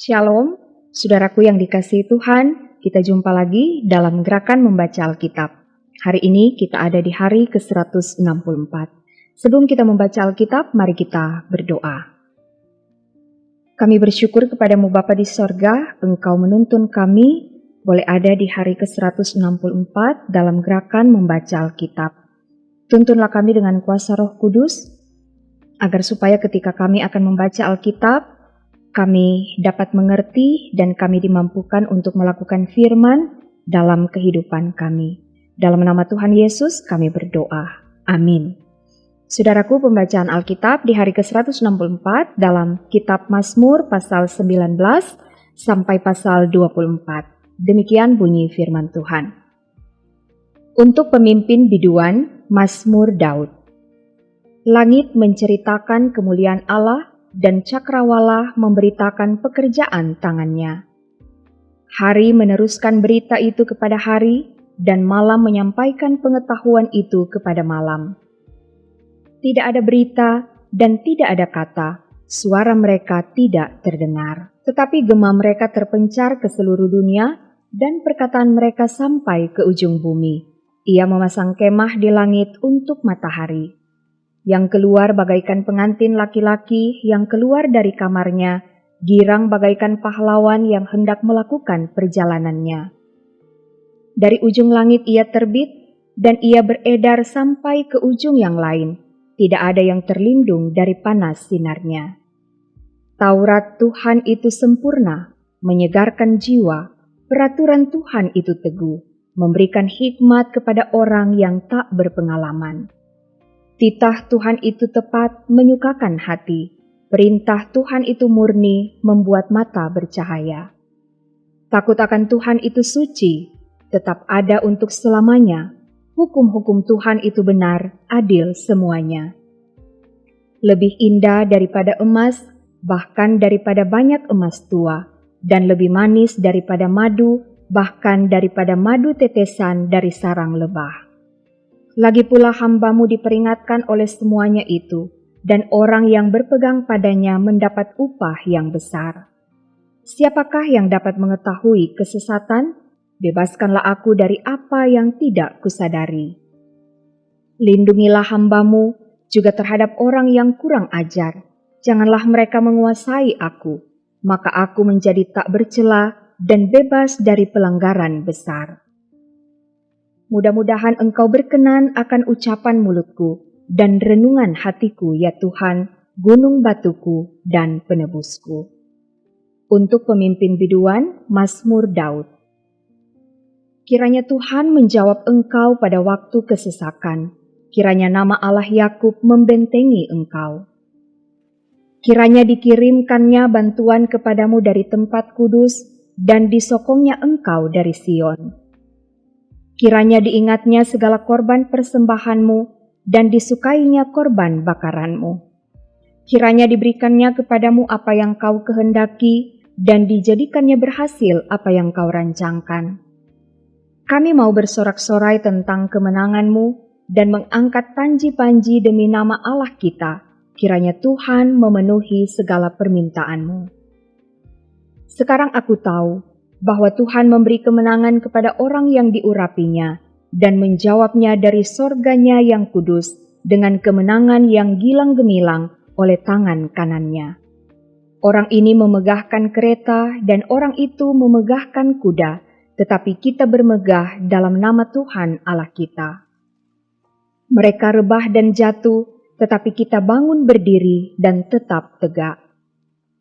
Shalom, saudaraku yang dikasihi Tuhan, kita jumpa lagi dalam gerakan membaca Alkitab. Hari ini kita ada di hari ke-164. Sebelum kita membaca Alkitab, mari kita berdoa. Kami bersyukur kepadamu Bapa di sorga, Engkau menuntun kami boleh ada di hari ke-164 dalam gerakan membaca Alkitab. Tuntunlah kami dengan kuasa Roh Kudus, agar supaya ketika kami akan membaca Alkitab, kami dapat mengerti dan kami dimampukan untuk melakukan firman dalam kehidupan kami. Dalam nama Tuhan Yesus kami berdoa. Amin. Saudaraku, pembacaan Alkitab di hari ke-164 dalam kitab Mazmur pasal 19 sampai pasal 24. Demikian bunyi firman Tuhan. Untuk pemimpin biduan, Mazmur Daud. Langit menceritakan kemuliaan Allah, dan cakrawala memberitakan pekerjaan tangannya. Hari meneruskan berita itu kepada hari, dan malam menyampaikan pengetahuan itu kepada malam. Tidak ada berita dan tidak ada kata, suara mereka tidak terdengar. Tetapi gema mereka terpencar ke seluruh dunia, dan perkataan mereka sampai ke ujung bumi. Ia memasang kemah di langit untuk matahari. Yang keluar bagaikan pengantin laki-laki yang keluar dari kamarnya, girang bagaikan pahlawan yang hendak melakukan perjalanannya. Dari ujung langit ia terbit, dan ia beredar sampai ke ujung yang lain. Tidak ada yang terlindung dari panas sinarnya. Taurat Tuhan itu sempurna, menyegarkan jiwa. Peraturan Tuhan itu teguh, memberikan hikmat kepada orang yang tak berpengalaman. Titah Tuhan itu tepat, menyukakan hati. Perintah Tuhan itu murni, membuat mata bercahaya. Takut akan Tuhan itu suci, tetap ada untuk selamanya. Hukum-hukum Tuhan itu benar, adil semuanya. Lebih indah daripada emas, bahkan daripada banyak emas tua, dan lebih manis daripada madu, bahkan daripada madu tetesan dari sarang lebah. Lagi pula hamba-Mu diperingatkan oleh semuanya itu, dan orang yang berpegang padanya mendapat upah yang besar. Siapakah yang dapat mengetahui kesesatan? Bebaskanlah aku dari apa yang tidak kusadari. Lindungilah hamba-Mu juga terhadap orang yang kurang ajar. Janganlah mereka menguasai aku, maka aku menjadi tak bercela dan bebas dari pelanggaran besar. Mudah-mudahan Engkau berkenan akan ucapan mulutku dan renungan hatiku, ya Tuhan, gunung batuku dan penebusku. Untuk pemimpin biduan, Mazmur Daud. Kiranya Tuhan menjawab engkau pada waktu kesesakan. Kiranya nama Allah Yakub membentengi engkau. Kiranya dikirimkannya bantuan kepadamu dari tempat kudus dan disokongnya engkau dari Sion. Kiranya diingatnya segala korban persembahanmu dan disukainya korban bakaranmu. Kiranya diberikannya kepadamu apa yang kau kehendaki dan dijadikannya berhasil apa yang kau rancangkan. Kami mau bersorak-sorai tentang kemenanganmu dan mengangkat panji-panji demi nama Allah kita. Kiranya Tuhan memenuhi segala permintaanmu. Sekarang aku tahu bahwa Tuhan memberi kemenangan kepada orang yang diurapinya dan menjawabnya dari sorganya yang kudus dengan kemenangan yang gilang gemilang oleh tangan kanannya. Orang ini memegahkan kereta dan orang itu memegahkan kuda, tetapi kita bermegah dalam nama Tuhan Allah kita. Mereka rebah dan jatuh, tetapi kita bangun berdiri dan tetap tegak.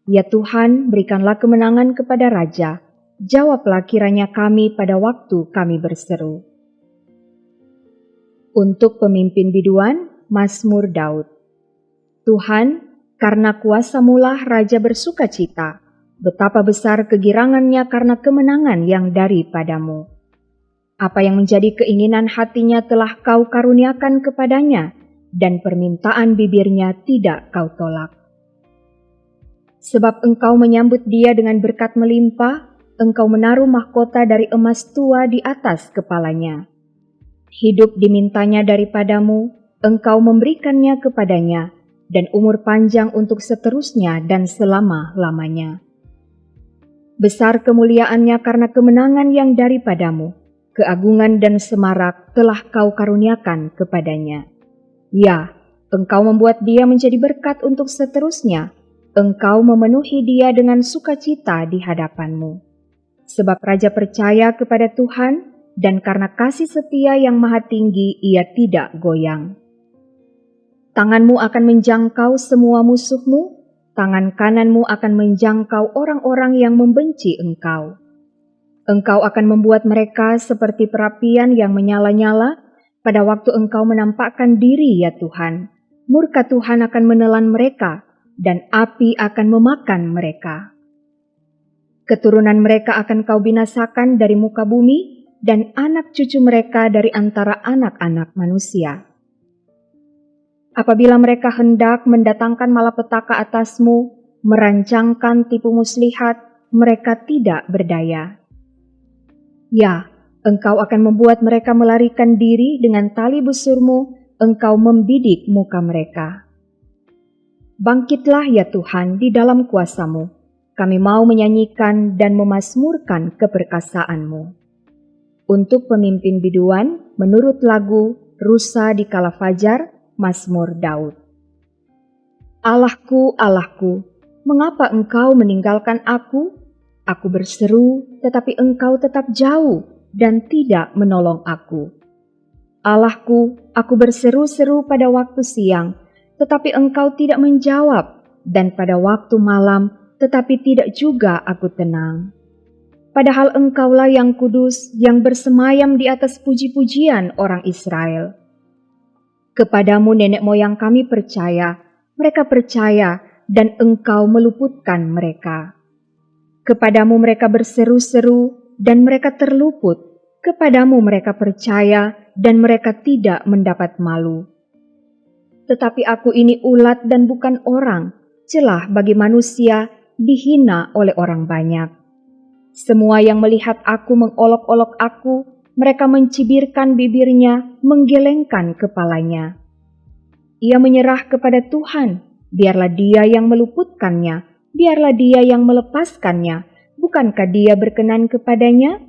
Ya Tuhan, berikanlah kemenangan kepada Raja. Jawablah kiranya kami pada waktu kami berseru. Untuk pemimpin biduan, Mazmur Daud. Tuhan, karena kuasa-Mu lah Raja bersuka cita, betapa besar kegirangannya karena kemenangan yang daripadamu. Apa yang menjadi keinginan hatinya telah Kau karuniakan kepadanya, dan permintaan bibirnya tidak Kau tolak. Sebab Engkau menyambut dia dengan berkat melimpah, engkau menaruh mahkota dari emas tua di atas kepalanya. Hidup dimintanya daripadamu, engkau memberikannya kepadanya, dan umur panjang untuk seterusnya dan selama-lamanya. Besar kemuliaannya karena kemenangan yang daripadamu, keagungan dan semarak telah kau karuniakan kepadanya. Ya, engkau membuat dia menjadi berkat untuk seterusnya, engkau memenuhi dia dengan sukacita di hadapanmu. Sebab raja percaya kepada Tuhan, dan karena kasih setia yang maha tinggi ia tidak goyang. Tanganmu akan menjangkau semua musuhmu, tangan kananmu akan menjangkau orang-orang yang membenci engkau. Engkau akan membuat mereka seperti perapian yang menyala-nyala pada waktu engkau menampakkan diri, ya Tuhan. Murka Tuhan akan menelan mereka, dan api akan memakan mereka. Keturunan mereka akan kau binasakan dari muka bumi, dan anak cucu mereka dari antara anak-anak manusia. Apabila mereka hendak mendatangkan malapetaka atasmu, merancangkan tipu muslihat, mereka tidak berdaya. Ya, engkau akan membuat mereka melarikan diri dengan tali busurmu, engkau membidik muka mereka. Bangkitlah ya Tuhan di dalam kuasa-Mu, kami mau menyanyikan dan memasmurkan keperkasaanmu. Untuk pemimpin biduan, menurut lagu Rusa di Kala Fajar, Mazmur Daud. Allahku, Allahku, mengapa engkau meninggalkan aku? Aku berseru, tetapi engkau tetap jauh dan tidak menolong aku. Allahku, aku berseru-seru pada waktu siang, tetapi engkau tidak menjawab, dan pada waktu malam, tetapi tidak juga aku tenang. Padahal engkaulah yang kudus, yang bersemayam di atas puji-pujian orang Israel. Kepadamu nenek moyang kami percaya, mereka percaya, dan engkau meluputkan mereka. Kepadamu mereka berseru-seru, dan mereka terluput. Kepadamu mereka percaya, dan mereka tidak mendapat malu. Tetapi aku ini ulat dan bukan orang, celah bagi manusia, dihina oleh orang banyak. Semua yang melihat aku mengolok-olok aku, mereka mencibirkan bibirnya, menggelengkan kepalanya. Ia menyerah kepada Tuhan, biarlah dia yang meluputkannya, biarlah dia yang melepaskannya, bukankah dia berkenan kepadanya?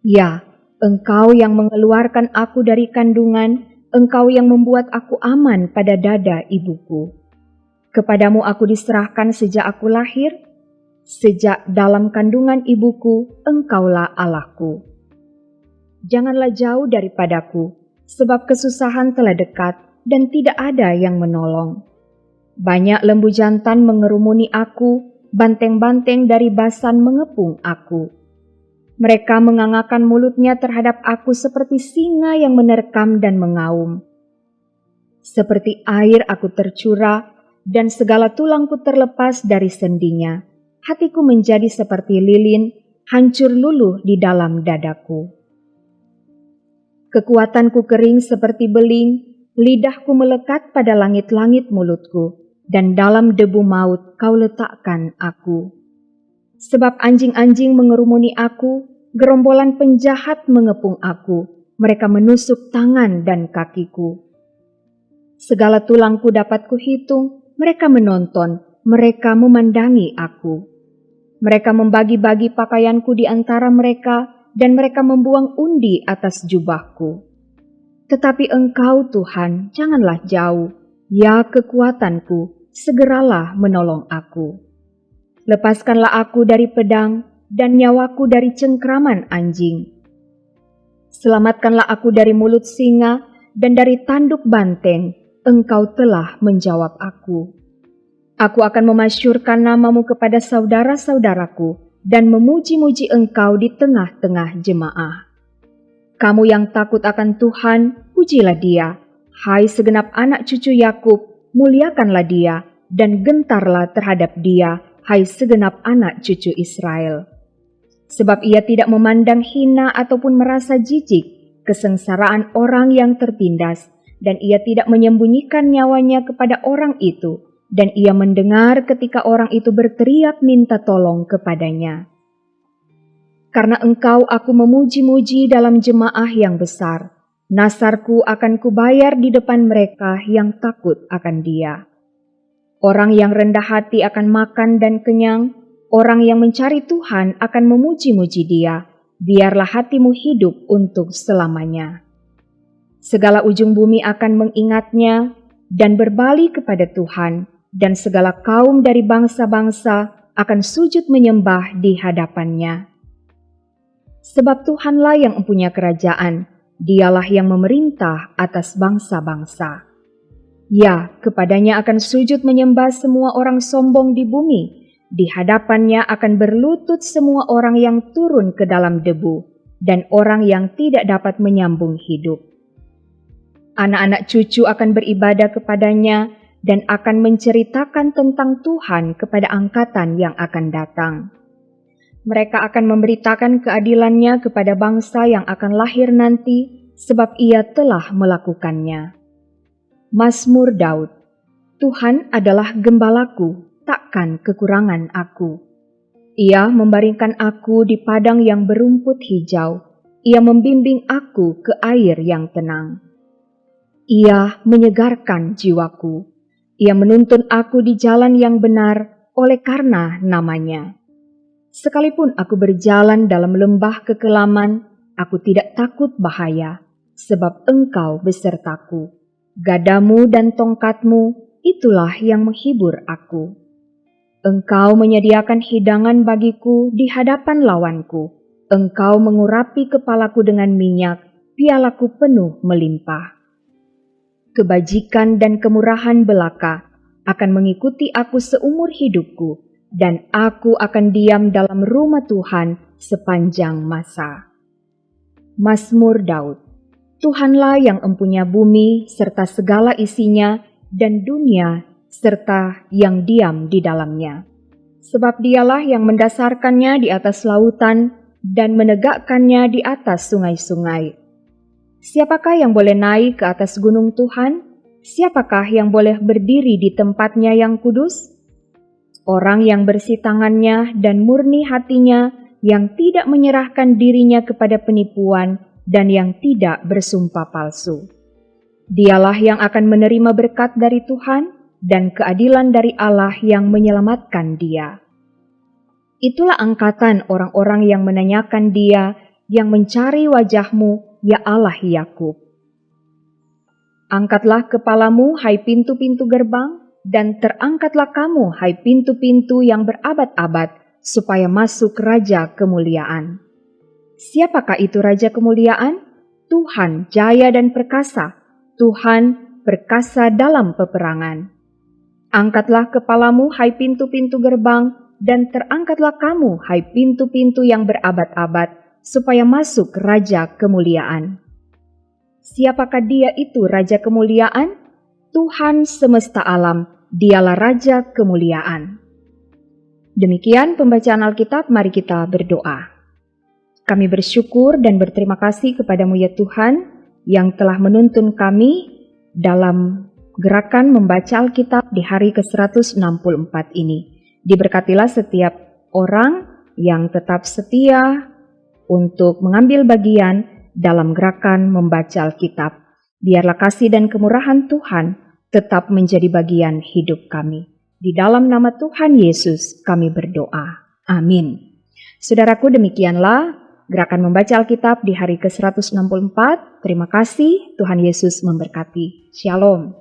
Ya, engkau yang mengeluarkan aku dari kandungan, engkau yang membuat aku aman pada dada ibuku. Kepadamu aku diserahkan sejak aku lahir, sejak dalam kandungan ibuku, engkaulah Allahku. Janganlah jauh daripadaku, sebab kesusahan telah dekat dan tidak ada yang menolong. Banyak lembu jantan mengerumuni aku, banteng-banteng dari Basan mengepung aku. Mereka mengangakkan mulutnya terhadap aku seperti singa yang menerkam dan mengaum. Seperti air aku tercurah, dan segala tulangku terlepas dari sendinya. Hatiku menjadi seperti lilin, hancur luluh di dalam dadaku. Kekuatanku kering seperti beling, lidahku melekat pada langit-langit mulutku, dan dalam debu maut kau letakkan aku. Sebab anjing-anjing mengerumuni aku, gerombolan penjahat mengepung aku, mereka menusuk tangan dan kakiku. Segala tulangku dapat kuhitung, mereka menonton, mereka memandangi aku. Mereka membagi-bagi pakaianku di antara mereka, dan mereka membuang undi atas jubahku. Tetapi Engkau, Tuhan, janganlah jauh. Ya kekuatanku, segeralah menolong aku. Lepaskanlah aku dari pedang, dan nyawaku dari cengkraman anjing. Selamatkanlah aku dari mulut singa, dan dari tanduk banteng. Engkau telah menjawab aku. Aku akan memasyurkan namamu kepada saudara-saudaraku, dan memuji-muji engkau di tengah-tengah jemaah. Kamu yang takut akan Tuhan, pujilah dia. Hai segenap anak cucu Yakub, muliakanlah dia, dan gentarlah terhadap dia, hai segenap anak cucu Israel. Sebab ia tidak memandang hina ataupun merasa jijik, kesengsaraan orang yang tertindas, dan ia tidak menyembunyikan nyawanya kepada orang itu, dan ia mendengar ketika orang itu berteriak minta tolong kepadanya. Karena Engkau aku memuji-muji dalam jemaah yang besar. Nasarku akan kubayar di depan mereka yang takut akan Dia. Orang yang rendah hati akan makan dan kenyang. Orang yang mencari Tuhan akan memuji-muji Dia. Biarlah hatimu hidup untuk selamanya. Segala ujung bumi akan mengingatnya dan berbalik kepada Tuhan, dan segala kaum dari bangsa-bangsa akan sujud menyembah di hadapannya. Sebab Tuhanlah yang mempunyai kerajaan, Dialah yang memerintah atas bangsa-bangsa. Ya, kepadanya akan sujud menyembah semua orang sombong di bumi. Di hadapannya akan berlutut semua orang yang turun ke dalam debu, dan orang yang tidak dapat menyambung hidup. Anak-anak cucu akan beribadah kepadanya dan akan menceritakan tentang Tuhan kepada angkatan yang akan datang. Mereka akan memberitakan keadilannya kepada bangsa yang akan lahir nanti, sebab Ia telah melakukannya. Mazmur Daud. Tuhan adalah gembalaku, takkan kekurangan aku. Ia membaringkan aku di padang yang berumput hijau. Ia membimbing aku ke air yang tenang. Ia menyegarkan jiwaku. Ia menuntun aku di jalan yang benar oleh karena namanya. Sekalipun aku berjalan dalam lembah kekelaman, aku tidak takut bahaya, sebab Engkau besertaku. Gadamu dan tongkatmu, itulah yang menghibur aku. Engkau menyediakan hidangan bagiku di hadapan lawanku. Engkau mengurapi kepalaku dengan minyak, pialaku penuh melimpah. Kebajikan dan kemurahan belaka akan mengikuti aku seumur hidupku, dan aku akan diam dalam rumah Tuhan sepanjang masa. Mazmur Daud. Tuhanlah yang mempunyai bumi serta segala isinya, dan dunia serta yang diam di dalamnya. Sebab Dialah yang mendasarkannya di atas lautan dan menegakkannya di atas sungai-sungai. Siapakah yang boleh naik ke atas gunung Tuhan? Siapakah yang boleh berdiri di tempatnya yang kudus? Orang yang bersih tangannya dan murni hatinya, yang tidak menyerahkan dirinya kepada penipuan dan yang tidak bersumpah palsu. Dialah yang akan menerima berkat dari Tuhan dan keadilan dari Allah yang menyelamatkan dia. Itulah angkatan orang-orang yang menanyakan Dia, yang mencari wajah-Mu, ya Allah Yakub. Angkatlah kepalamu, hai pintu-pintu gerbang, dan terangkatlah kamu, hai pintu-pintu yang berabad-abad, supaya masuk Raja Kemuliaan. Siapakah itu Raja Kemuliaan? Tuhan jaya dan perkasa, Tuhan perkasa dalam peperangan. Angkatlah kepalamu, hai pintu-pintu gerbang, dan terangkatlah kamu, hai pintu-pintu yang berabad-abad, supaya masuk Raja Kemuliaan. Siapakah Dia itu Raja Kemuliaan? Tuhan semesta alam, Dialah Raja Kemuliaan. Demikian pembacaan Alkitab, mari kita berdoa. Kami bersyukur dan berterima kasih kepadamu ya Tuhan, yang telah menuntun kami dalam gerakan membaca Alkitab di hari ke-164 ini. Diberkatilah setiap orang yang tetap setia untuk mengambil bagian dalam gerakan membaca Alkitab. Biarlah kasih dan kemurahan Tuhan tetap menjadi bagian hidup kami. Di dalam nama Tuhan Yesus kami berdoa. Amin. Saudaraku, demikianlah gerakan membaca Alkitab di hari ke-164. Terima kasih, Tuhan Yesus memberkati. Shalom.